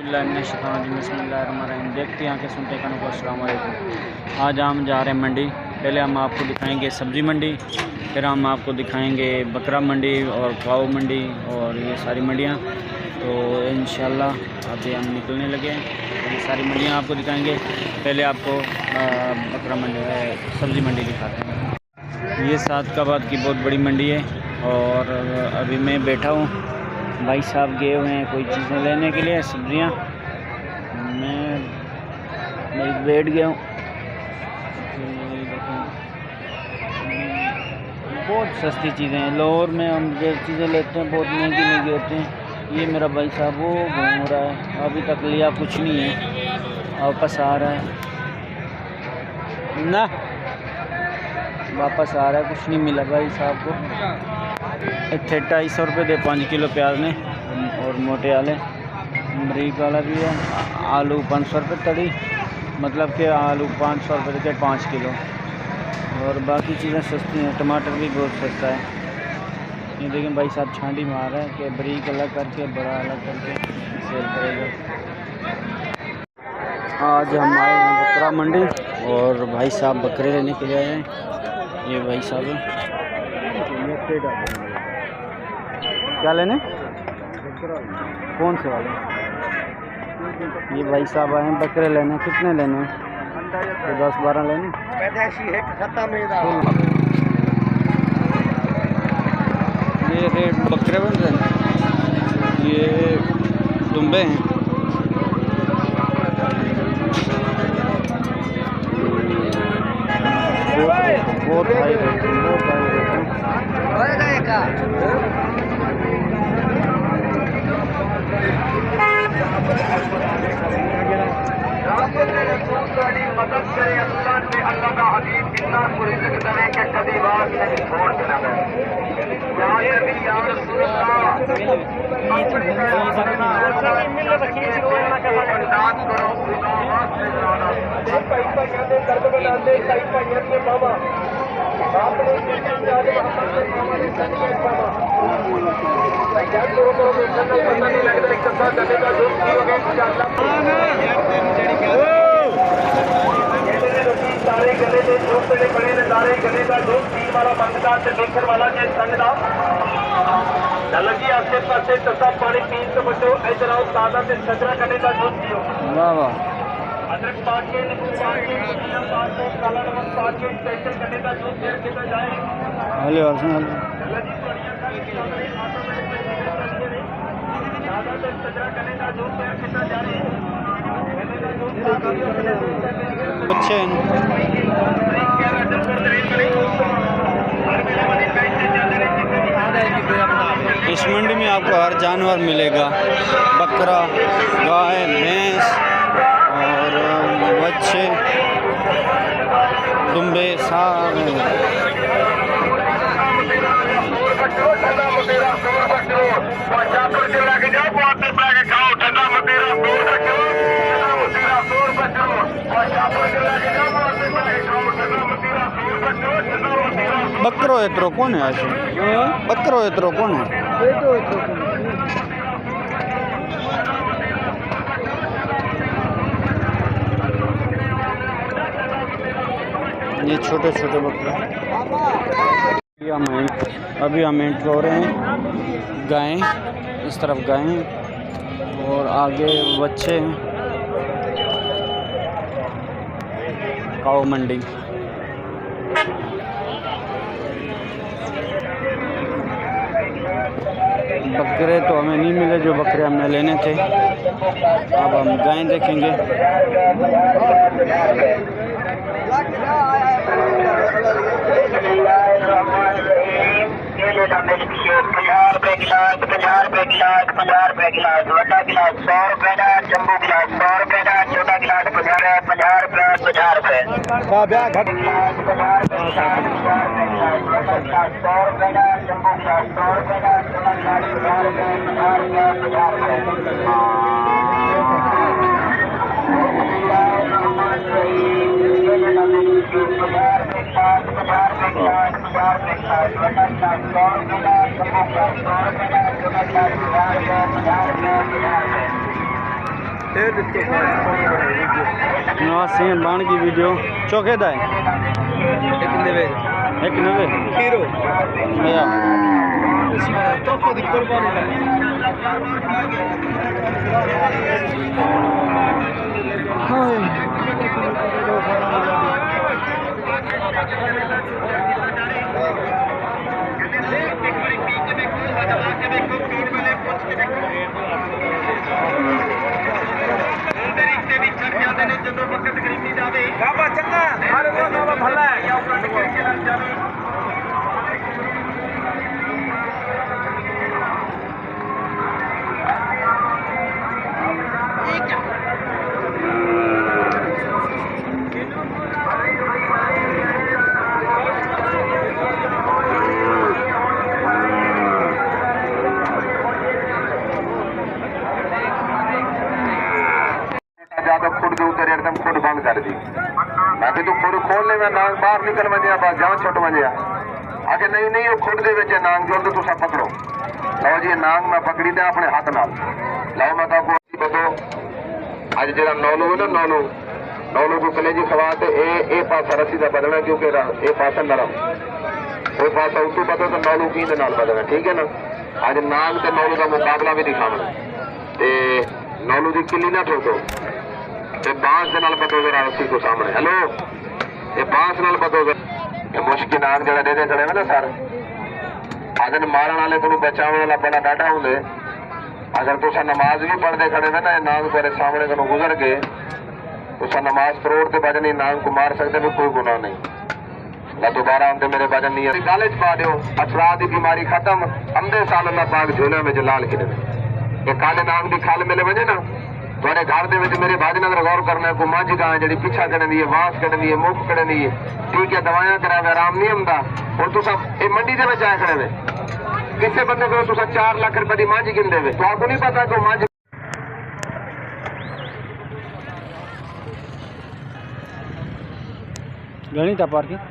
बिस्मिल्लाहिर्रहमानिर्रहीम। देखते हैं आके सुनते कानों को। अस्सलाम वालेकुम। आज हम जा रहे हैं मंडी। पहले हम आपको दिखाएंगे सब्ज़ी मंडी, फिर हम आपको दिखाएंगे बकरा मंडी और काऊ मंडी और ये सारी मंडियाँ। तो इंशाल्लाह अभी हम निकलने लगे हैं, ये सारी मंडियाँ आपको दिखाएंगे। पहले आपको बकरा मंडी सब्ज़ी मंडी दिखाते हैं। ये सादकाबाद की बहुत बड़ी मंडी है और अभी मैं बैठा हूँ, भाई साहब गए हुए हैं कोई चीज़ें लेने के लिए, सब्जियां। मैं बैठ गया हूँ। बहुत सस्ती चीज़ें हैं। लाहौर में हम जो चीज़ें लेते हैं बहुत महंगी महंगी होती हैं। ये मेरा भाई साहब वो घूम रहा है, अभी तक लिया कुछ नहीं है, वापस आ रहा है ना, वापस आ रहा है, कुछ नहीं मिला भाई साहब को। इतने 250 रुपये दे 5 किलो प्याज ने, और मोटे आले बरीक वाला भी है। आलू 500 रुपये तड़ी, मतलब कि आलू 500 रुपये के 5 किलो, और बाकी चीज़ें सस्ती हैं। टमाटर भी बहुत सस्ता है। ये देखें भाई साहब छांडी मार रहे हैं कि बरीक अलग करके बड़ा अलग करके सेल करेगा। आज हम आए हैं बकरा मंडी और भाई साहब बकरे लेने के लिए आए हैं। ये भाई साहब क्या लेने, कौन से वाले? ये भाई साहब आए हैं बकरे लेने। कितने लेने हैं? तो 10-12 लेने। ये रेट बकरे बन रहे हैं, ये दुम्बे हैं। बहुत हाई रेट है, बहुत हाई रेट है। मदद करे अल्लाह का हबीब कितना कोई करे के कभी बात नहीं छोड़ देना है। यार भी यार सारे गले के जो बड़े बड़े नजारे गले का जो पीर वाला बनता है देखने वाला के संग दा लगी आसे पासे तसा पानी पीन तो बचो। इधर आओ सादा से सजरा करने का दूध पियो। वाह वाह। अदरक पाक के नींबू पाक के धनिया पाक के काला नमक पाक के स्पेशल करने का दूध देर के जाए। हेलो अर्जुन, लगी बढ़िया का सामने ऑटोमेटिक सादा से सजरा करने का दूध देर के जा रही है। अच्छे इस मंडी में आपको हर जानवर मिलेगा, बकरा, गाय, भैंस और बच्चे, दुम्बे, सारे। बकरो एतरो कौन है? आज बकरो एतरो कौन है? ये छोटे छोटे बकरे। अभी हम एंटर हो रहे हैं। गायें इस तरफ गायें और आगे बच्चे हैं। काऊ मंडी। बकरे तो हमें नहीं मिले जो बकरे हमें लेने थे। अब हम गायें देखेंगे। गिलास 50 रुपये गिलास, 50 रुपये गिलास, बड़ा गिलास 100 रुपये का, जम्बू गिलास 100 रुपये का, छोटा गिलास 50 रुपये 50 रुपये। 100 रुपये का, जम्बू गिलास 100 रुपये का, छोटा गिलास 50 रुपये 50 रुपये 50 रुपये। नवासी बाण की वीडियो चौके दा है एक नवे हीरो या तोहफा दी कुर्बानी हाय ज्यादा खुद के उतर एकदम खुद बंद कर दी बाकी तू खुद खोलने में नांग बाहर निकल वजे बस जान छुट वजे आगे नहीं नहीं वो खुद दे विच नांग जोड़ तो तुसा पकड़ो लो जी नांग मैं पकड़ी दे अपने हाथ नाल लो मैं तो बतो अज जरा नौलू है ना नौलू को कलेजी खवा ते ए पासा रस्सी का बदलना क्योंकि ए पासा नरम वो पासा उतू पतो तो नौलू की दे नाल बदलना ठीक है ना अज नांग ते नौलू का मुकाबला भी दिखावना ते नौलू की किली ना ठोको बांस के नाल पतो जरा रस्सी को सामने हेलो ये बांस नाल पतो ये मुश्किल नाग जरा दे खड़े ना सर अगर मारन वाले को बचाने वाला बड़ा डाटा होंगे अगर तुसा नमाज भी पढ़ते खड़े ना नाग तेरे सामने को गुजर के तुसा नमाज परोड़ते बजन नाग को मार सकते भी कोई गुनाह नहीं ना दोबारा आते मेरे बजन नहीं है गालिज पा दो अफराद की बीमारी खत्म अंधे साल अल्लाह पाक झोले में जलाल के ये काले नाग की खाल मिले वजे ना थोड़े घर के मेरे भाजी नगर गौर करना है को मांझी गां जी पिछा कढ़नी है वास कढ़नी है मुख कढ़नी है ठीक है दवाइयां करावे आराम नहीं आंदा और तुसा ये मंडी के आए खड़े वे किसी बंदे को तुसा 4 लाख रुपए की मांझी गिन देवे तो आपको नहीं पता कि मांझी गणी था पार्किंग